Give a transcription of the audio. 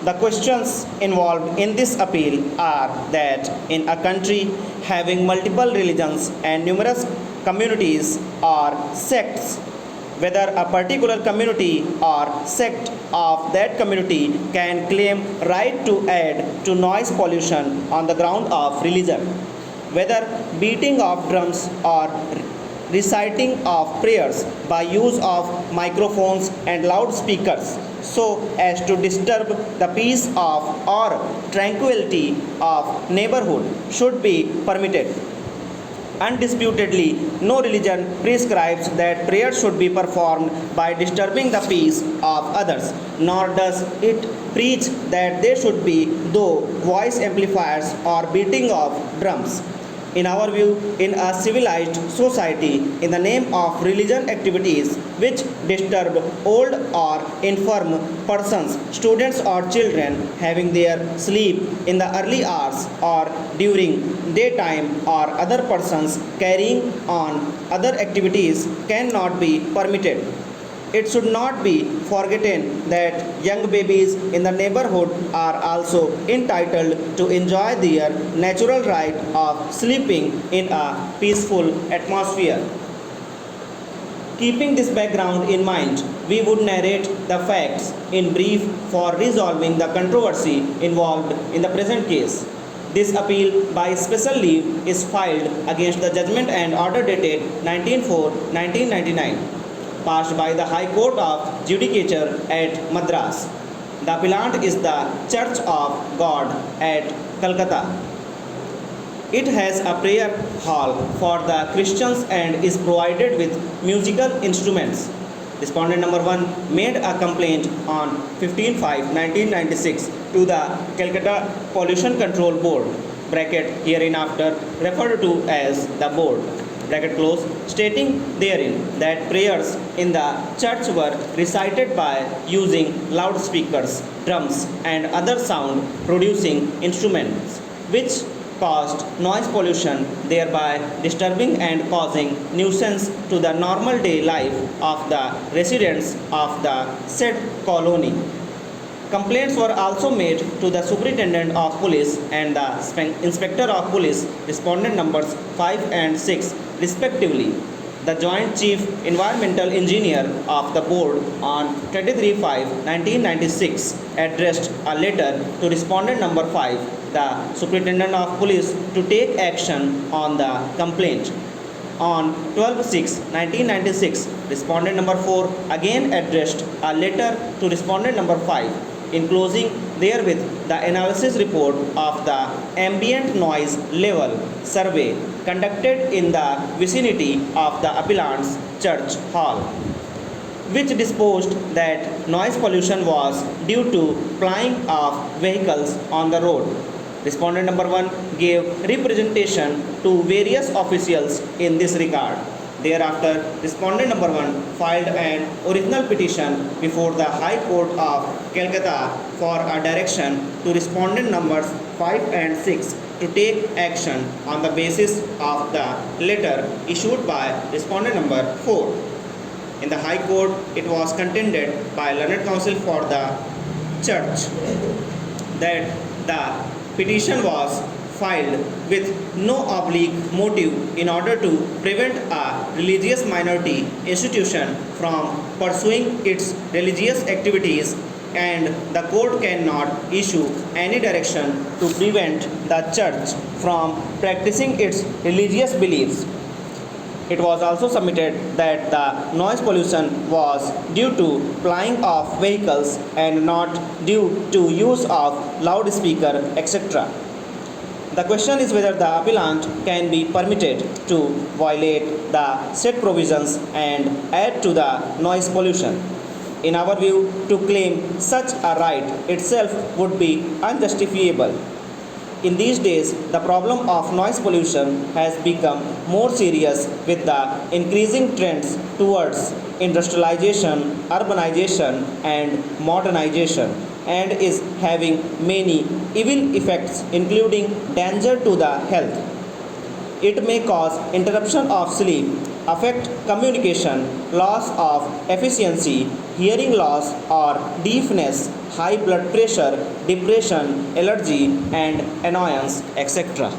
The questions involved in this appeal are that in a country having multiple religions and numerous communities or sects, whether a particular community or sect of that community can claim right to add to noise pollution on the ground of religion, whether beating of drums or reciting of prayers by use of microphones and loudspeakers so as to disturb the peace of or tranquility of neighborhood should be permitted. Undisputedly, no religion prescribes that prayer should be performed by disturbing the peace of others, nor does it preach that there should be, though, voice amplifiers or beating of drums. In our view, in a civilized society, in the name of religion activities which disturb old or infirm persons, students or children having their sleep in the early hours or during daytime or other persons carrying on other activities cannot be permitted. It should not be forgotten that young babies in the neighborhood are also entitled to enjoy their natural right of sleeping in a peaceful atmosphere. Keeping this background in mind, we would narrate the facts in brief for resolving the controversy involved in the present case. This appeal by special leave is filed against the judgment and order dated 19/4/1999, passed by the High Court of Judicature at Madras. The appellant is the Church of God at Calcutta. It has a prayer hall for the Christians and is provided with musical instruments. Respondent number 1 made a complaint on 15/5/1996 to the Calcutta Pollution Control Board, bracket hereinafter referred to as the board, bracket close, stating therein that prayers in the church were recited by using loudspeakers, drums, and other sound producing instruments, which caused noise pollution, thereby disturbing and causing nuisance to the normal day life of the residents of the said colony. Complaints were also made to the Superintendent of Police and the Inspector of Police, respondent numbers 5 and 6 respectively. The Joint Chief Environmental Engineer of the Board on 23/5/1996 addressed a letter to respondent number 5, the Superintendent of Police, to take action on the complaint. On 12/6/1996, respondent number 4 again addressed a letter to respondent number 5, enclosing therewith the analysis report of the ambient noise level survey conducted in the vicinity of the appellant's church hall, which disposed that noise pollution was due to plying of vehicles on the road. Respondent number 1 gave representation to various officials in this regard. Thereafter, respondent number 1 filed an original petition before the High Court of Calcutta for a direction to respondent numbers 5 and 6 to take action on the basis of the letter issued by respondent number 4. In the High Court, it was contended by learned counsel for the church that the petition was filed with no oblique motive in order to prevent a religious minority institution from pursuing its religious activities, and the court cannot issue any direction to prevent the church from practicing its religious beliefs. It was also submitted that the noise pollution was due to plying of vehicles and not due to use of loudspeaker, etc. The question is whether the appellant can be permitted to violate the said provisions and add to the noise pollution. In our view, to claim such a right itself would be unjustifiable. In these days, the problem of noise pollution has become more serious with the increasing trends towards industrialization, urbanization, and modernization, and is having many evil effects, including danger to the health. It may cause interruption of sleep, affect communication, loss of efficiency, hearing loss or deafness, high blood pressure, depression, allergy, and annoyance, etc.